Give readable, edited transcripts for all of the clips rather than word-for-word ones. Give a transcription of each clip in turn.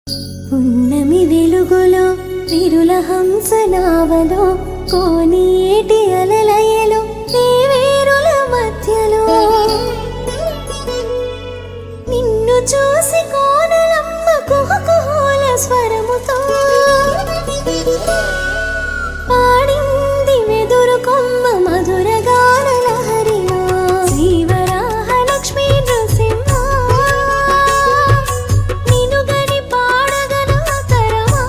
పున్నమి వెలుగులో విరుల హంసనావలో కోనేటి అలలయలో వేరుల మధ్యలో నిన్ను చూసి కోనలమ్మ కుహకుహుల స్వరముతో పాడింది వెదురు కొమ్మ మధుర గాన లహరిలో. శ్రీవరాహ లక్ష్మీ నృసింహ నిన్ను గని పాడగనా తరమా.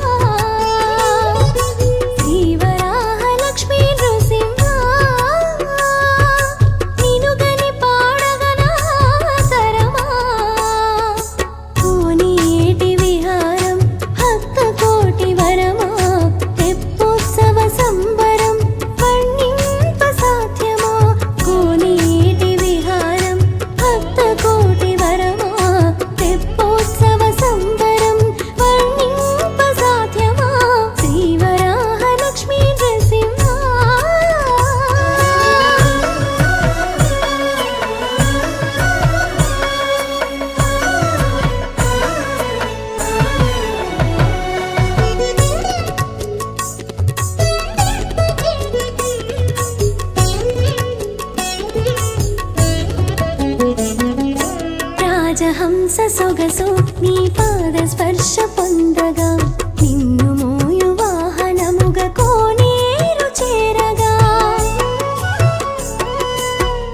శ్రీవరాహ లక్ష్మీ నృసింహ నిన్ను గని పాడగనా తరమా. కోనేటి విహారం భక్త కోటి వరమా తెప్పోత్సవ సంబరం వర్ణింప సాధ్యమా. కోనేటి విహారం భక్త కోటి వరమా తెప్పోత్సవ సంబరం వర్ణింప సాధ్యమా. శ్రీవరాహ లక్ష్మీ నృసింహ రాజహంస సొగసు నీ పాద స్పర్శ పొందగా నిన్ను మోయు వాహనముగా కోనేరు చేరగా.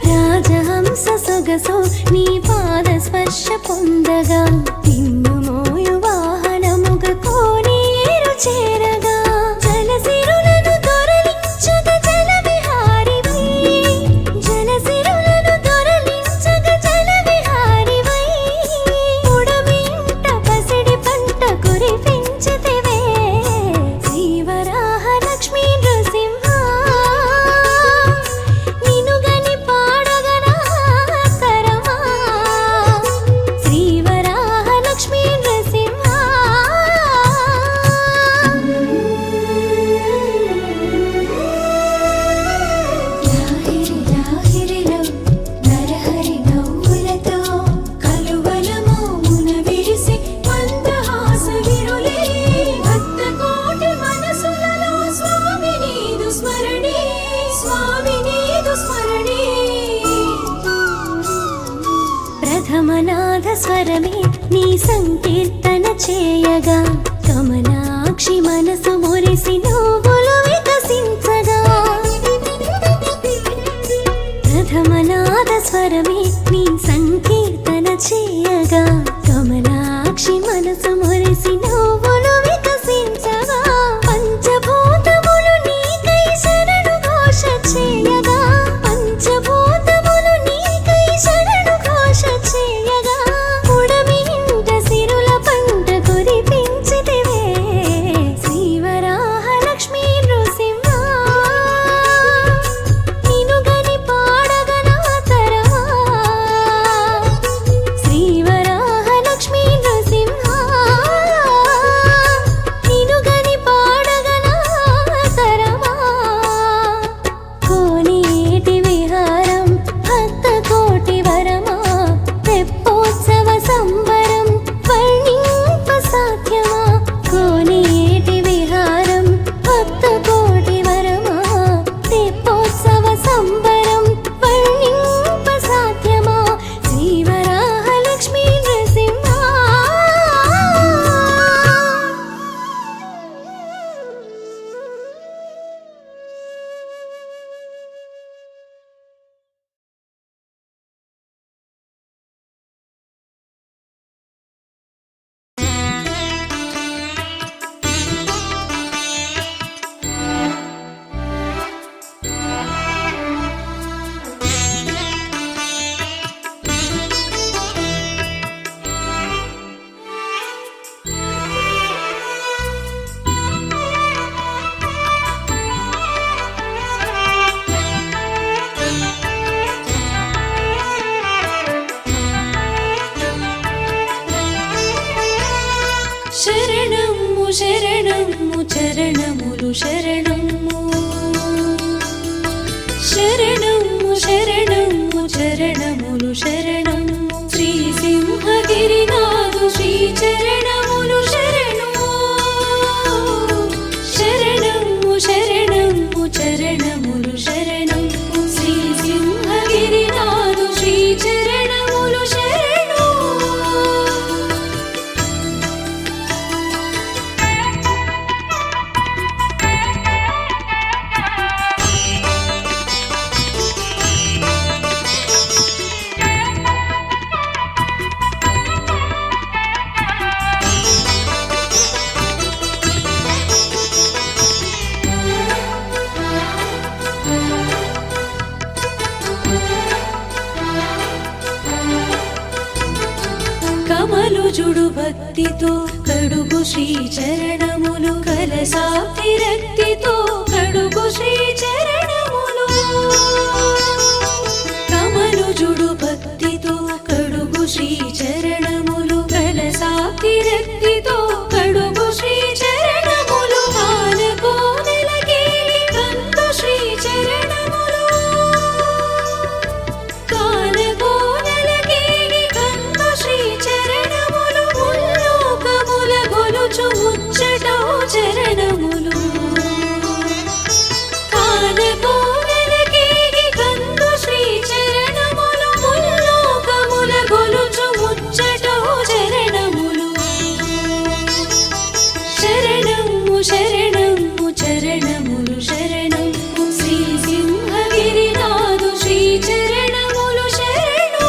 రాజహంస సొగసు నీ పాద స్పర్శ పొందగా నిన్ను మోయు వాహనముగా కోనేరు చేరగా. జలసిరులను దొరలించగా జల విహారివై జలసిరులను దొరలించగా జల విహారివై ఉడమింట పసిడి పంట కురిపించితివే. శ్రీవరాహ లక్ష్మీ నృసింహ నిన్ను గని పాడగనా తరమా. శ్రీవరాహ లక్ష్మీ నృసింహ లాహిరిలో నరహరి నవ్వులతో కలువల మోమున విరిసి మందహాస విరులే. భక్త కోటి మనసులలో స్వామి నీదు స్మరణే స్వామి నీదు స్మరణే. ప్రథమనాథ స్వరమే నీ సంకీర్తన చేయగా కమలాక్షి మనసు మురిసి నవ్వులు వికసించగా. ప్రథమనాథ స్వరమే నీ సంకీర్తన చేయగా కమలాక్షి మనసు మురిసి నవ్వులు వికసించగా. పంచభూతములు నీకై శరణు ఘోష చేయగా పంచభూతములు నీకై శరణు ఘోష చేయగా. ఉడమి ఇంట సిరుల పంట కురిపించితివే. శ్రీవరాహ లక్ష్మీ నృసింహ నిన్ను గని పాడగనా తరమా. శ్రీవరాహ లక్ష్మీ నృసింహ నిన్ను గని పాడగనా తరమా. కోనేటి విహారం భక్త కోటి వరమా తెప్పోత్సవ సంబరం వర్ణింప సాధ్యమా. కోనేటి విహారం భక్త కోటి వరమా తెప్పోత్సవ సంబరం వర్ణింప సాధ్యమా. శ్రీవరాహ లక్ష్మీ నృసింహ శరణము శరణము చరణములు శరణము శరణము శరణము చరణములు శరణము. శ్రీ సింహగిరినాథు శ్రీ చరణములు శరణము. కమలుజుడు భక్తితో కడుగు శ్రీ చరణములు కలసాప్తి రక్తితో కడుగు శ్రీ చరణములు కమలుజుడు భక్తితో కడుగు శ్రీ చరణములు కలసాప్తి రక్తితో కడుగు శ్రీ చరణములు కాలకో నెలకేలి కందు శ్రీ చరణములు కాలకో నెలకేలి కందు శ్రీ చరణములు ముల్లోకముల గొలుచు ముచ్చటో చరణములు కాలకో నెలకేలి కందు శ్రీ చరణములు ముల్లోకముల గొలుచు ముచ్చటో చరణములు శరణము శరణము చరణములు శరణము శ్రీ సింహగిరినాథు శ్రీ చరణములు శరణు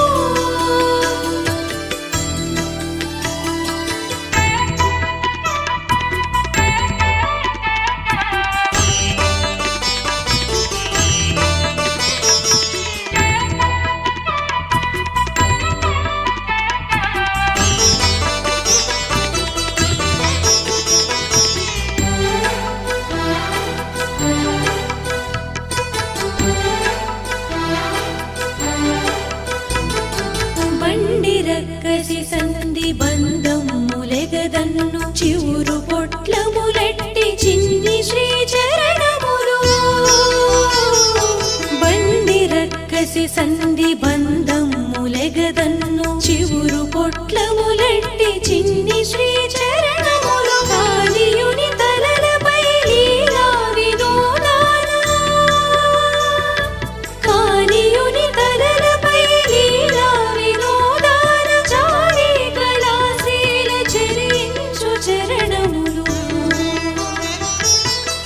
బండి రక్కసి సంధి బంధములెగదన్ను చివురు పొట్లములెట్టి చిన్ని శ్రీ చరణములు బండి రక్కసి సంధి బంధములెగదన్ను చివురు పొట్లములెట్టి చిన్ని శ్రీ చరణములు కాళియుని తలలపై లీలా వినోదాన కాళియుని తలలపై లీలా వినోదాన చారి కళాశీల చరించు చరణములు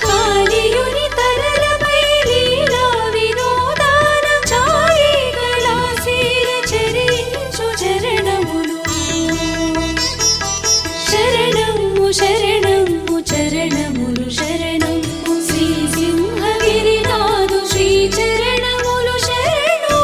కాళియుని తలలపై లీలా వినోదాన చారి కళాశీల చరించు చరణములు శరణము శరణము చరణములు శరణము శ్రీ సింహగిరినాథు శ్రీ చరణములు శరణు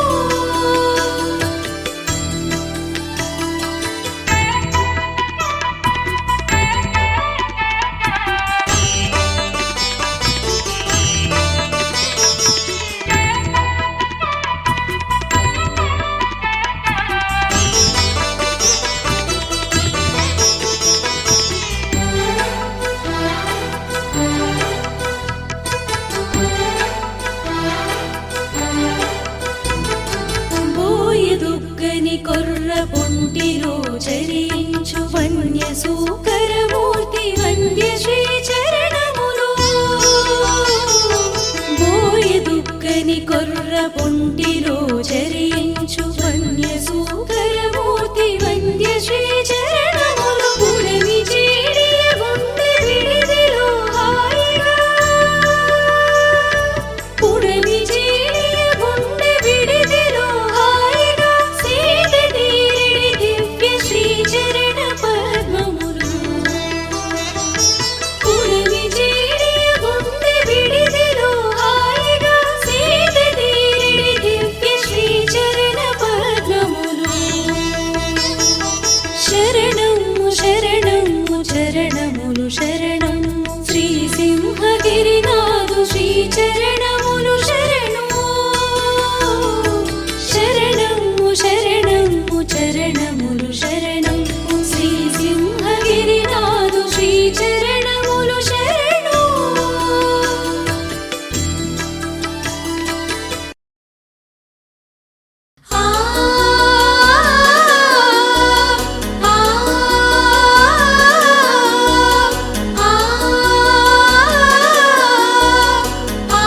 బోయదుగ్గని కొర్ర పొంటిలో చరించు వన్య సూకరమూర్తి వంద్య శ్రీ చరణములు బోయదుగ్గని కొర్ర పొంటిలో చరించు వన్య సూకరమూర్తి వంద్య శ్రీ చరణములు పుడమి చీడియ గుండె విడిదిలో హాయిగా పుడమి చీడియ గుండె విడిదిలో హాయిగా సీత తీరిడి దివ్య శ్రీ చరణ పద్మములు పుడమి చీడియ గుండె విడిదిలో హాయిగా సీత తీరిడి దివ్య శ్రీ చరణ పద్మములు శరణము శరణము చరణములు శరణము శ్రీ సింహగిరినాథు శ్రీ చరణములు శరణు శరణము శరణము చరణములు శరణము శ్రీ సింహగిరినాథు శ్రీ చరణములు శరణు ఆ ఆ ఆ ఆ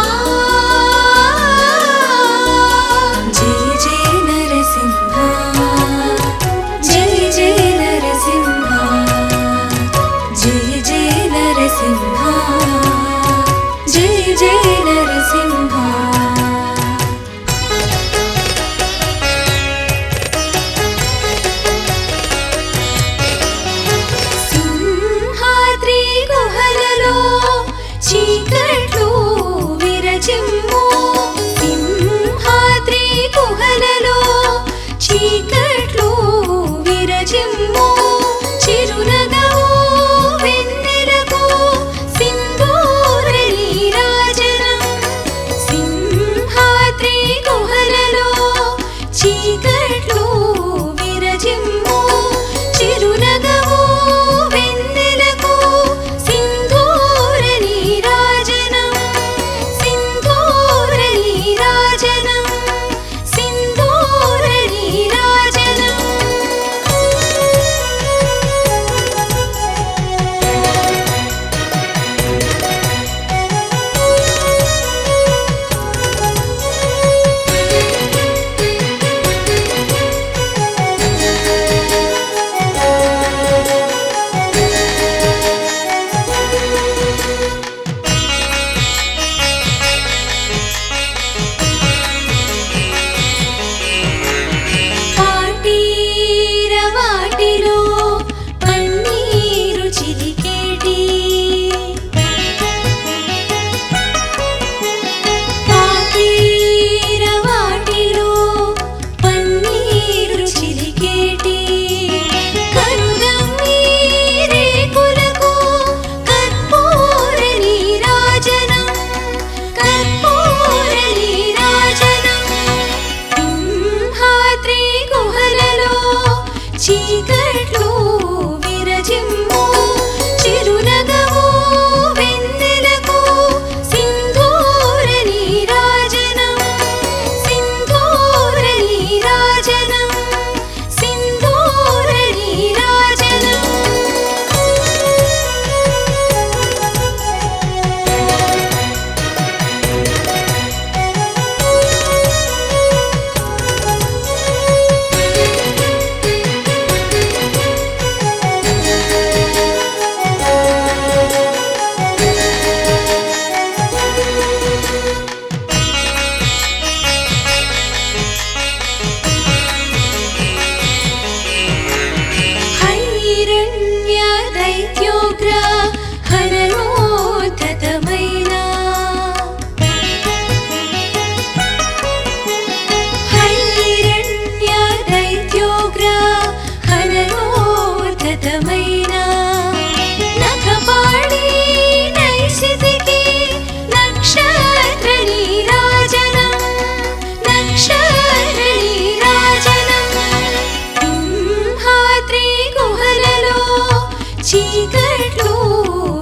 చీకట్లో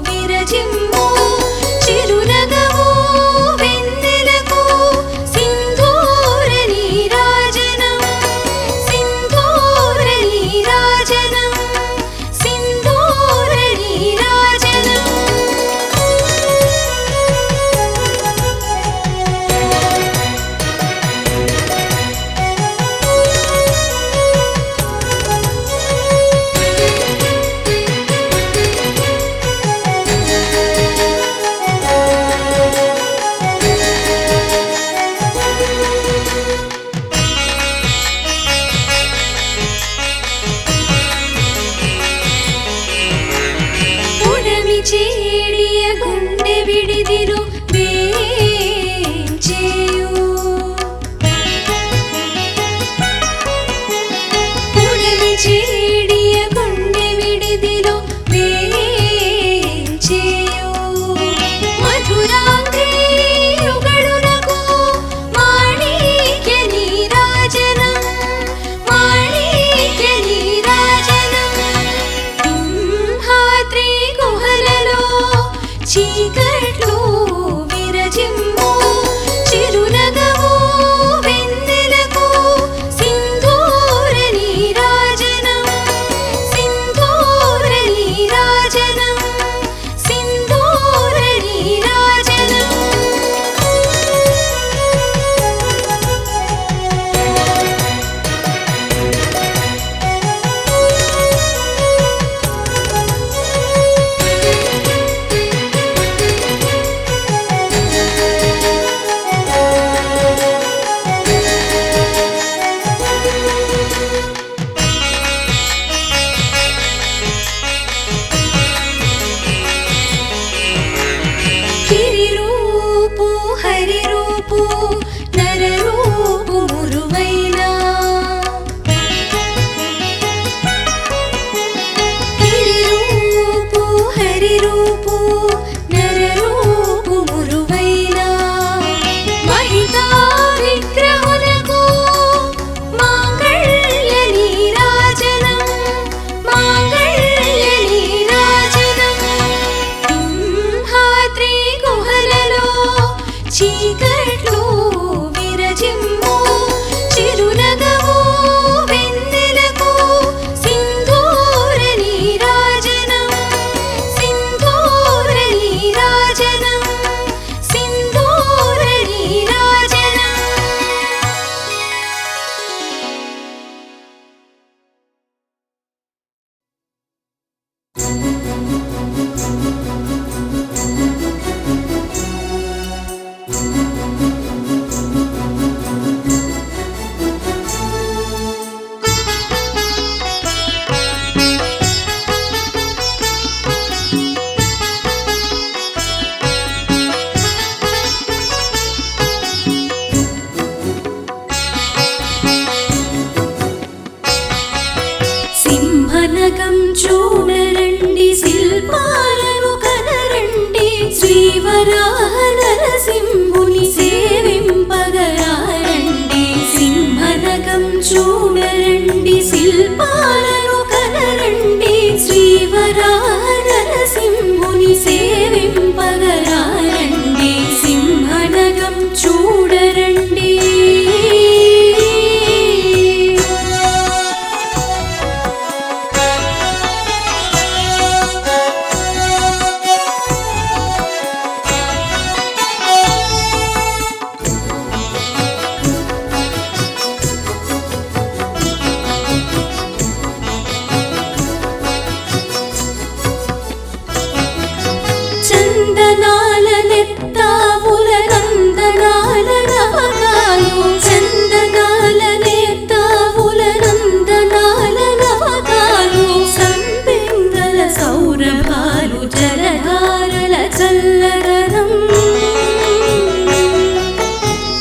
విరజిమ్ము చిరునగవు వెన్నెలకు సింధూర నీరాజనం సింధూర నీరాజనం సింధూర నీరాజనం చేడియ గుండె విడిదిరు వేంచేయు ఉడమి చేడియ గుండె విడిదిలో వేంచేయు మధురాంగి యుగళునకు మాణిక్య నీరాజనం మాణిక్య నీరాజనం సింహాద్రి గుహలలో చీకట్లో విరజిమ్ము చిరునగవు వెన్నెలకు సింధూర నీరాజనం సింధూర నీరాజనం సింధూర నీరాజనం గిరిరూపు హరిరూపు నరరూపు మురువైనా గిరిరూపు హరిరూపు నరరూపు మురువైనా మహితా విగ్రహులకు మాంగళ్య నీరాజనం మాంగళ్య నీరాజనం సింహాద్రి గుహలలో చీకట్లో విరజిమ్ము చిరునగవు వెన్నెలకు సింధూర నీరాజనం సింధూర నీరాజనం సింధూర నీరాజనం సింహనగం చూడరండి శిల్పాలను కనరండి శ్రీవరాహ నరసింహుని సేవింపగరారండి సింహనగం చూడరండి శిల్పాలను కనరండి శ్రీవరాహ నరసింహుని సేవింపగరారండి సింహనగం చూడరండి చందనాల నెత్తావుల నందనాల నవకాలు చందనాల నెత్తావుల నందనాల నవకాలు సంపెంగల సౌరభాలు జలధారల చల్లదనం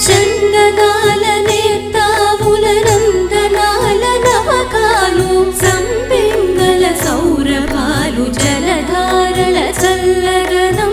చందనాల నెత్తావుల నందనాల నవకాలు సంపెంగల సౌరభాలు జలధారల చల్లదనం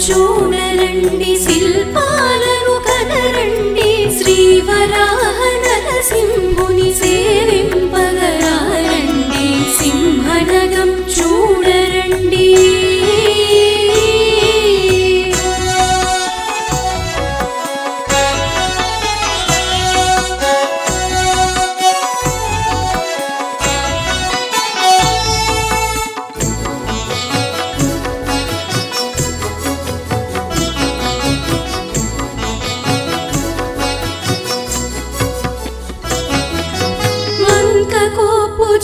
చూడరండి శిల్పాలను కనరండి శ్రీవరాహ నరసింహుని సేవింపగరారండి సింహనగం చూడరండి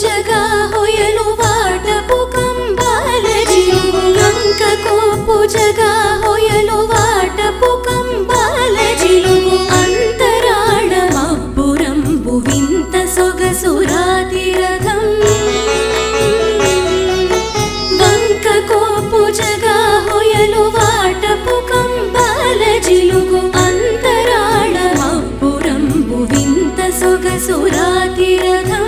జగా హొయలు వాటపు కంబాల జిలుగు లంకకోపు జగా హొయలు వాటపు కంబాల జిలుగు అంతరాళ మబ్బురంబు వింత సొగసురాతి రథం వంకకోపు జగా హొయలు వాటపు కంబాల జిలుగు అంతరాళ మబ్బురంబు వింత సొగసురాతి రథం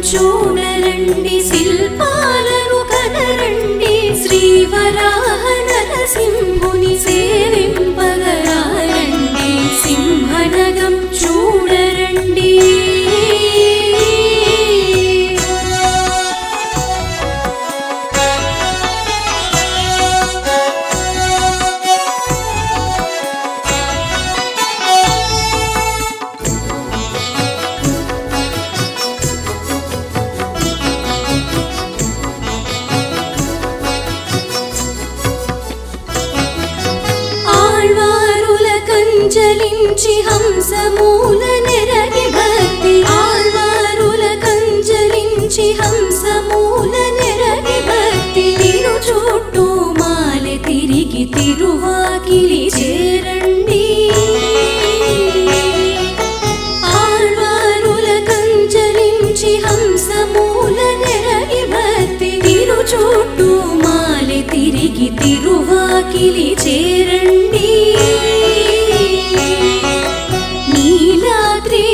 చూడరండి శిల్పాలను కనరండి శ్రీవరాహ నరసింహుని సేవింపగరారండి సింహనగం చూడరండి కంజలించి హంసమూల నెరగి భక్తి ఆళ్వారుల కంజలించి హంసమూల నెరగి భక్తి తిరు చుట్టూ మాలె తిరిగి తిరువాకిలి చేరండి ఆళ్వారుల కంజలించి హంసమూల నెరగి భక్తి తిరు చుట్టూ మాలె తిరిగి తిరువాకిలి చేరండి నీలాద్రి